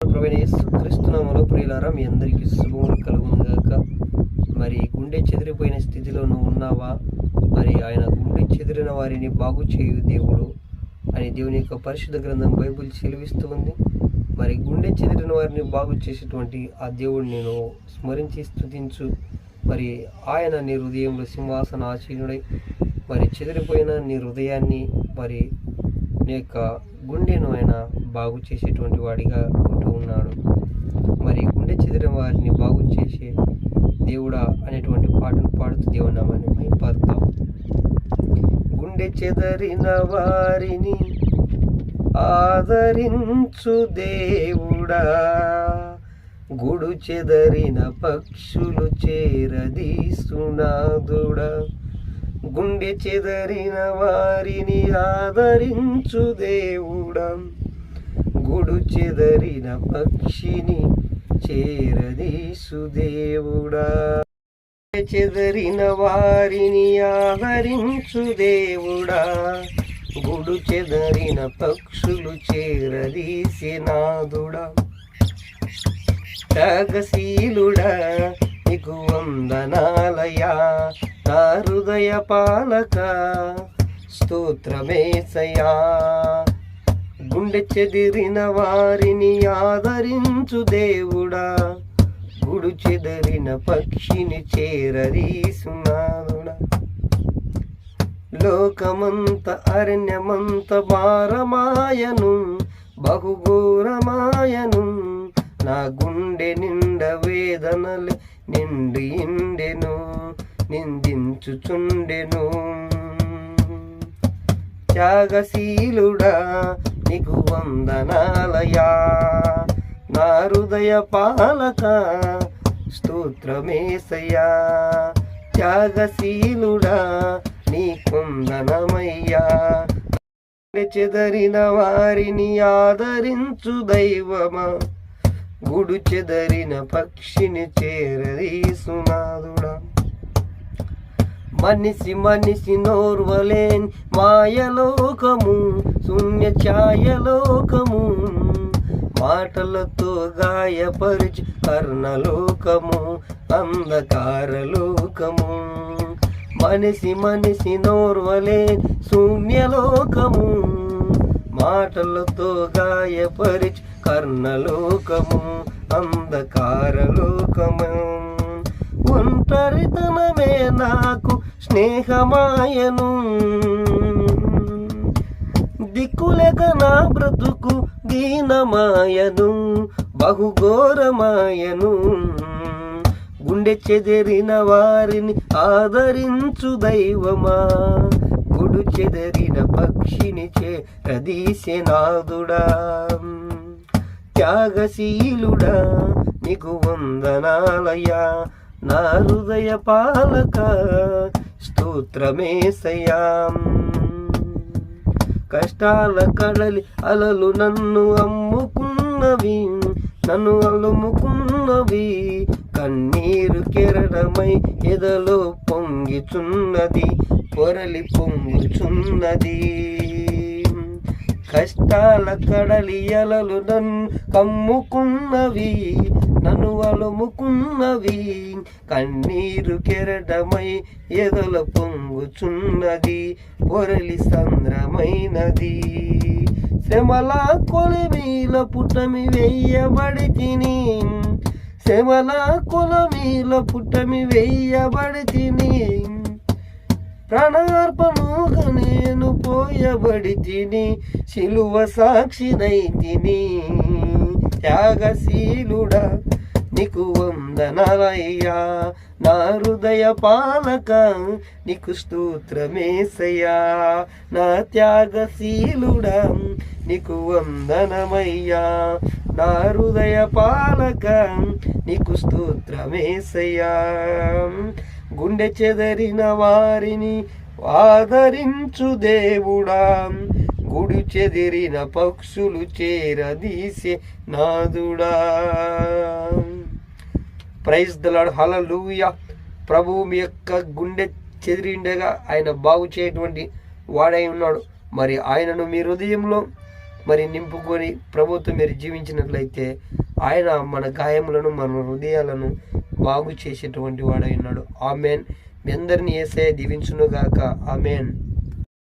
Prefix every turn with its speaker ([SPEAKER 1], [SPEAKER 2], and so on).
[SPEAKER 1] ప్రభువైన యేసుక్రీస్తు నామములో ప్రియులారా, మీ అందరికీ శుభములు కలుగును గాక. మరి గుండె చెదిరిపోయిన స్థితిలో నువ్వు ఉన్నావా? మరి ఆయన గుండె చెదిరిన వారిని బాగు చేయు దేవుడు అని దేవుని యొక్క పరిశుద్ధ గ్రంథం బైబిల్ సెలవిస్తూ ఉంది. మరి గుండె చెదిరిన వారిని బాగు చేసేటువంటి ఆ దేవుడిని నేను స్మరించి స్తుతించు. మరి ఆయన నీ హృదయంలో సింహాసన ఆసీనుడై మరి చెదిరిపోయిన నీ హృదయాన్ని మరి నీ యొక్క గుండెను ఆయన బాగు చేసేటువంటి వాడిగా ఉంటూ ఉన్నాడు. మరి గుండె చెదిరిన వారిని బాగు చేసే దేవుడా అనేటువంటి పాటను పాడుతూ దేవుని నామాన్ని మహిమపడతాం. గుండె చెదరిన వారిని ఆదరించు దేవుడా, గుడు చెదరిన పక్షులు చేరదీసునాదుడా. గుండె చెదరిన వారిని ఆదరించు దేవుడా, గుడు చెదరిన పక్షిని చేరదీసు దేవుడా. చెదరిన వారిని ఆదరించు దేవుడా, గుడు చెదరిన పక్షులు చేరదీసినాదుడా. త్యాగశీలుడా నీకు వందనాలయా, నా హృదయ పాలక స్తోత్రమేసయా. గుండె చెదిరిన వారిని ఆదరించు దేవుడా, గుడు చెదరిన పక్షిని చేరదీసునాదుడా. లోకమంత అరణ్యమంత భారమాయను, బహుఘోరమాయను. నా గుండె నిండ వేదనలు నిండి ఇండెను, నిందించుచుండెను. త్యాగశీలుడా నీకు వందనాలయా, నా హృదయ పాలక స్తోత్రమేసయ్యా. త్యాగశీలుడా నీ కొందనమయ్యా. చెదరిన వారిని ఆదరించు దైవమా, గుడు చెదరిన పక్షిని చేరదీసునాదుడా. మనిషి నోర్వలేని మాయలోకము, శూన్య ఛాయలోకము. మాటలతో గాయపరిచి కర్ణలోకము, అంధకారలోకము. మనిషి నోర్వలేని శూన్యలోకము, మాటలతో గాయపరిచి కర్ణలోకము, అంధకారలోకము. ఒంటరితనమే నాకు స్నేహమాయను, దిక్కులేక నా బ్రతుకు దీనమాయను, బహుఘోరమాయను. గుండె చెదిరిన వారిని ఆదరించు దైవమా, గుడు చెదరిన పక్షిని చేరదీసెనాదుడా. త్యాగశీలుడా నీకు వందనాలయా, నా హృదయ పాలక స్తోత్రమేసయ్యా. కష్టాల కడలి అలలు నన్ను అమ్ముకున్నవి, నన్ను అలుముకున్నవి. కన్నీరు కెరటమై ఎదలో పొంగిచున్నది, పొరలి పొంగుచున్నది. కష్టాల కడలి అలలు నన్ను కమ్ముకున్నవి, నన్ను అలుముకున్నవి. కన్నీరు కెరటమై ఎదల పొంగుచున్నది, పొరలి సంద్రమైనది. శ్రమల కొలిమీల పుటమి వేయబడి తిని, శ్రమల కొలమీల పుటమి వేయబడి తిని. ప్రాణార్పణగా నేను పోయబడి తిని, శిలువ సాక్షినై తిని. త్యాగశీలుడా నీకు వందనాలయ్యా, నా హృదయ పాలక నీకు స్తోత్రమేసయ్యా. నా త్యాగశీలుడా నీకు వందనమయ్యా, నా హృదయ పాలక నీకు స్తోత్రమేసయ్యా. గుండె చెదరిన వారిని ఆదరించు దేవుడా, గుడు చెదిరిన పక్షులు చేరదీసే నాదుడా. ప్రైజ్ ద లార్డ్, హల్లెలూయా. ప్రభు మీ యొక్క గుండె చెదిరిండగా ఆయన బాగు చేయటువంటి వాడై ఉన్నాడు. మరి ఆయనను మీ హృదయంలో మరి నింపుకొని ప్రభుత్వం మీరు జీవించినట్లయితే ఆయన మన గాయములను మన హృదయాలను బాగు చేసేటువంటి వాడై ఉన్నాడు. ఆమెన్. మీ అందరినీ యేసయ్య దీవించును గాక. ఆమెన్.